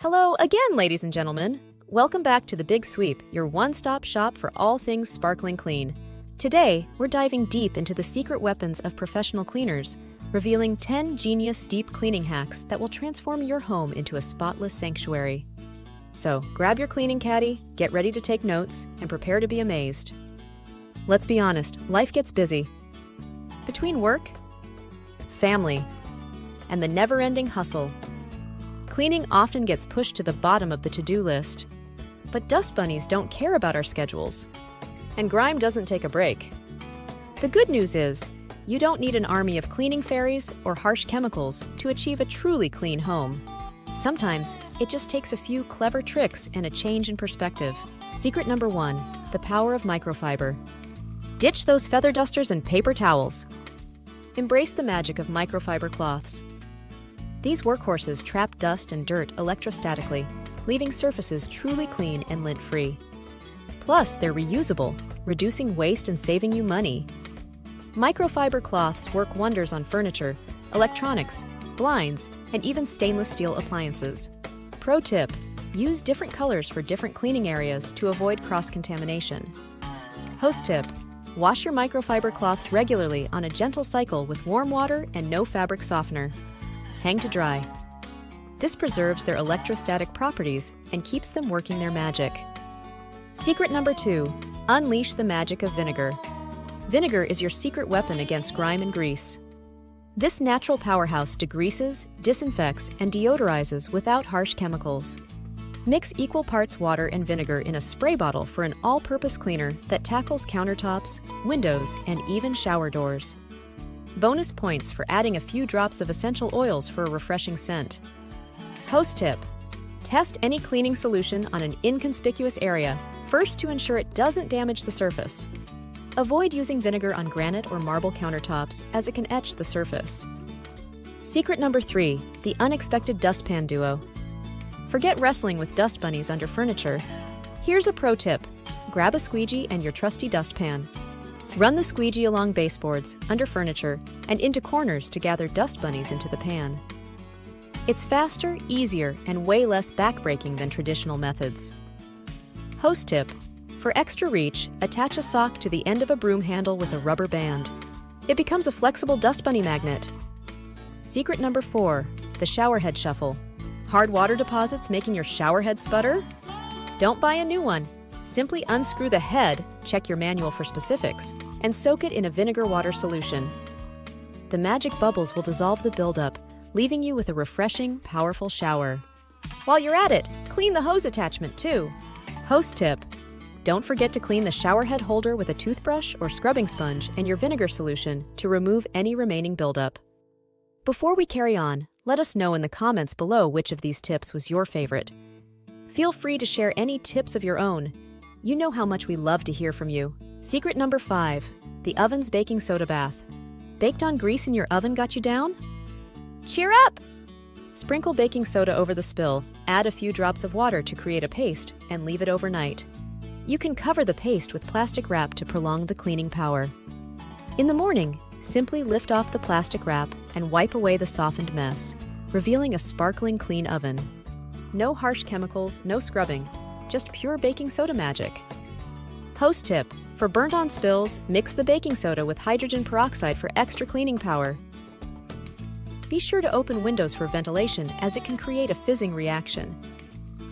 Hello again, ladies and gentlemen. Welcome back to The Big Sweep, your one-stop shop for all things sparkling clean. Today, we're diving deep into the secret weapons of professional cleaners, revealing 10 genius deep cleaning hacks that will transform your home into a spotless sanctuary. So, grab your cleaning caddy, get ready to take notes, and prepare to be amazed. Let's be honest, life gets busy. Between work, family, and the never-ending hustle, cleaning often gets pushed to the bottom of the to-do list. But dust bunnies don't care about our schedules. And grime doesn't take a break. The good news is, you don't need an army of cleaning fairies or harsh chemicals to achieve a truly clean home. Sometimes, it just takes a few clever tricks and a change in perspective. Secret number 1, the power of microfiber. Ditch those feather dusters and paper towels. Embrace the magic of microfiber cloths. These workhorses trap dust and dirt electrostatically, leaving surfaces truly clean and lint-free. Plus, they're reusable, reducing waste and saving you money. Microfiber cloths work wonders on furniture, electronics, blinds, and even stainless steel appliances. Pro tip: use different colors for different cleaning areas to avoid cross-contamination. Host tip: wash your microfiber cloths regularly on a gentle cycle with warm water and no fabric softener. Hang to dry. This preserves their electrostatic properties and keeps them working their magic. Secret number 2, unleash the magic of vinegar. Vinegar is your secret weapon against grime and grease. This natural powerhouse degreases, disinfects, and deodorizes without harsh chemicals. Mix equal parts water and vinegar in a spray bottle for an all-purpose cleaner that tackles countertops, windows, and even shower doors. Bonus points for adding a few drops of essential oils for a refreshing scent. Host tip: test any cleaning solution on an inconspicuous area first to ensure it doesn't damage the surface. Avoid using vinegar on granite or marble countertops as it can etch the surface. Secret number 3, the unexpected dustpan duo. Forget wrestling with dust bunnies under furniture. Here's a pro tip: grab a squeegee and your trusty dustpan. Run the squeegee along baseboards, under furniture, and into corners to gather dust bunnies into the pan. It's faster, easier, and way less backbreaking than traditional methods. Host tip: for extra reach, attach a sock to the end of a broom handle with a rubber band. It becomes a flexible dust bunny magnet. Secret number 4, the shower head shuffle. Hard water deposits making your shower head sputter? Don't buy a new one. Simply unscrew the head, check your manual for specifics, and soak it in a vinegar water solution. The magic bubbles will dissolve the buildup, leaving you with a refreshing, powerful shower. While you're at it, clean the hose attachment too. Host tip: don't forget to clean the shower head holder with a toothbrush or scrubbing sponge and your vinegar solution to remove any remaining buildup. Before we carry on, let us know in the comments below which of these tips was your favorite. Feel free to share any tips of your own. You know how much we love to hear from you. Secret number 5, the oven's baking soda bath. Baked on grease in your oven got you down? Cheer up! Sprinkle baking soda over the spill, add a few drops of water to create a paste, and leave it overnight. You can cover the paste with plastic wrap to prolong the cleaning power. In the morning, simply lift off the plastic wrap and wipe away the softened mess, revealing a sparkling clean oven. No harsh chemicals, no scrubbing, just pure baking soda magic. Host tip: for burnt-on spills, mix the baking soda with hydrogen peroxide for extra cleaning power. Be sure to open windows for ventilation as it can create a fizzing reaction.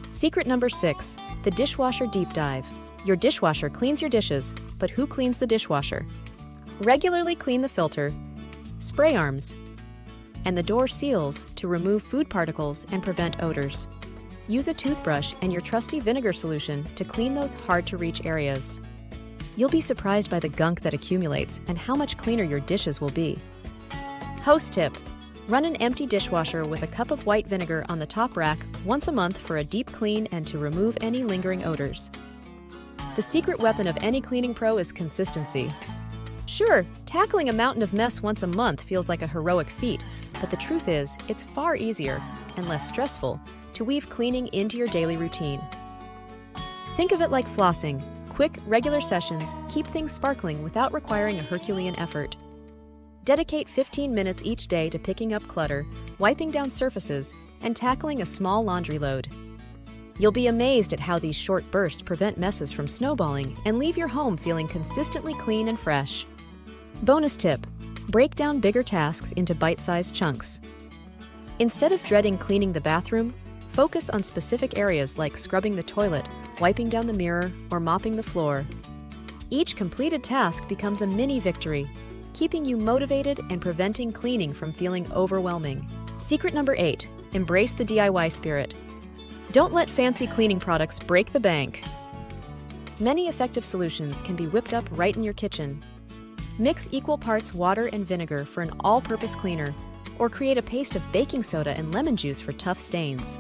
Secret number 6, the dishwasher deep dive. Your dishwasher cleans your dishes, but who cleans the dishwasher? Regularly clean the filter, spray arms, and the door seals to remove food particles and prevent odors. Use a toothbrush and your trusty vinegar solution to clean those hard-to-reach areas. You'll be surprised by the gunk that accumulates and how much cleaner your dishes will be. Host tip: run an empty dishwasher with a cup of white vinegar on the top rack once a month for a deep clean and to remove any lingering odors. The secret weapon of any cleaning pro is consistency. Sure, tackling a mountain of mess once a month feels like a heroic feat, but the truth is, it's far easier and less stressful to weave cleaning into your daily routine. Think of it like flossing. Quick, regular sessions keep things sparkling without requiring a Herculean effort. Dedicate 15 minutes each day to picking up clutter, wiping down surfaces, and tackling a small laundry load. You'll be amazed at how these short bursts prevent messes from snowballing and leave your home feeling consistently clean and fresh. Bonus tip: break down bigger tasks into bite-sized chunks. Instead of dreading cleaning the bathroom, focus on specific areas like scrubbing the toilet, wiping down the mirror, or mopping the floor. Each completed task becomes a mini victory, keeping you motivated and preventing cleaning from feeling overwhelming. Secret number 8: embrace the DIY spirit. Don't let fancy cleaning products break the bank. Many effective solutions can be whipped up right in your kitchen. Mix equal parts water and vinegar for an all-purpose cleaner, or create a paste of baking soda and lemon juice for tough stains.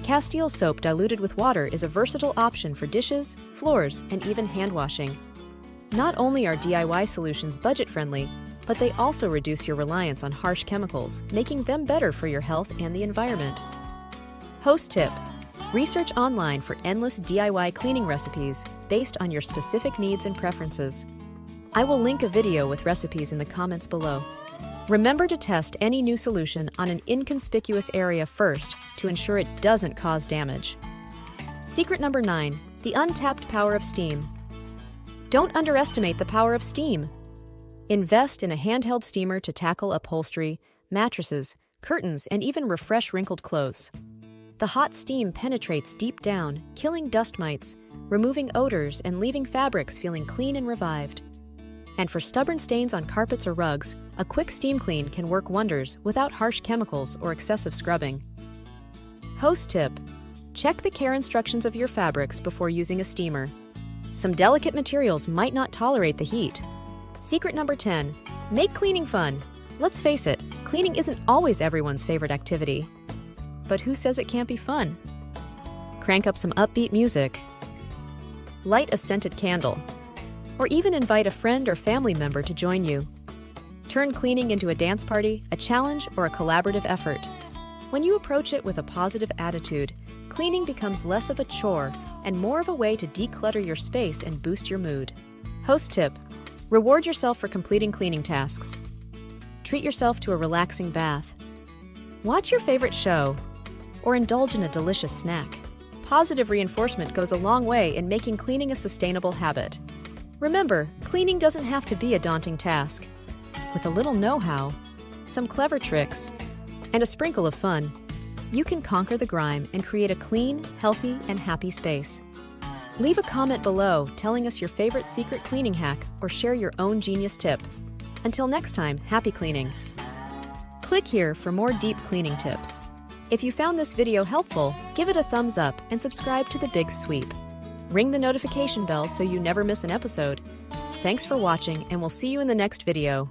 Castile soap diluted with water is a versatile option for dishes, floors, and even hand washing. Not only are DIY solutions budget-friendly, but they also reduce your reliance on harsh chemicals, making them better for your health and the environment. Host tip: research online for endless DIY cleaning recipes based on your specific needs and preferences. I will link a video with recipes in the comments below. Remember to test any new solution on an inconspicuous area first to ensure it doesn't cause damage. Secret number 9: the untapped power of steam. Don't underestimate the power of steam. Invest in a handheld steamer to tackle upholstery, mattresses, curtains, and even refresh wrinkled clothes. The hot steam penetrates deep down, killing dust mites, removing odors, and leaving fabrics feeling clean and revived. And for stubborn stains on carpets or rugs, a quick steam clean can work wonders without harsh chemicals or excessive scrubbing. Host tip: check the care instructions of your fabrics before using a steamer. Some delicate materials might not tolerate the heat. Secret number 10: make cleaning fun. Let's face it, cleaning isn't always everyone's favorite activity. But who says it can't be fun? Crank up some upbeat music, light a scented candle, or even invite a friend or family member to join you. Turn cleaning into a dance party, a challenge, or a collaborative effort. When you approach it with a positive attitude, cleaning becomes less of a chore and more of a way to declutter your space and boost your mood. Host tip: reward yourself for completing cleaning tasks. Treat yourself to a relaxing bath. Watch your favorite show, or indulge in a delicious snack. Positive reinforcement goes a long way in making cleaning a sustainable habit. Remember, cleaning doesn't have to be a daunting task. With a little know-how, some clever tricks, and a sprinkle of fun, you can conquer the grime and create a clean, healthy, and happy space. Leave a comment below telling us your favorite secret cleaning hack or share your own genius tip. Until next time, happy cleaning! Click here for more deep cleaning tips. If you found this video helpful, give it a thumbs up and subscribe to The Big Sweep. Ring the notification bell so you never miss an episode. Thanks for watching, and we'll see you in the next video.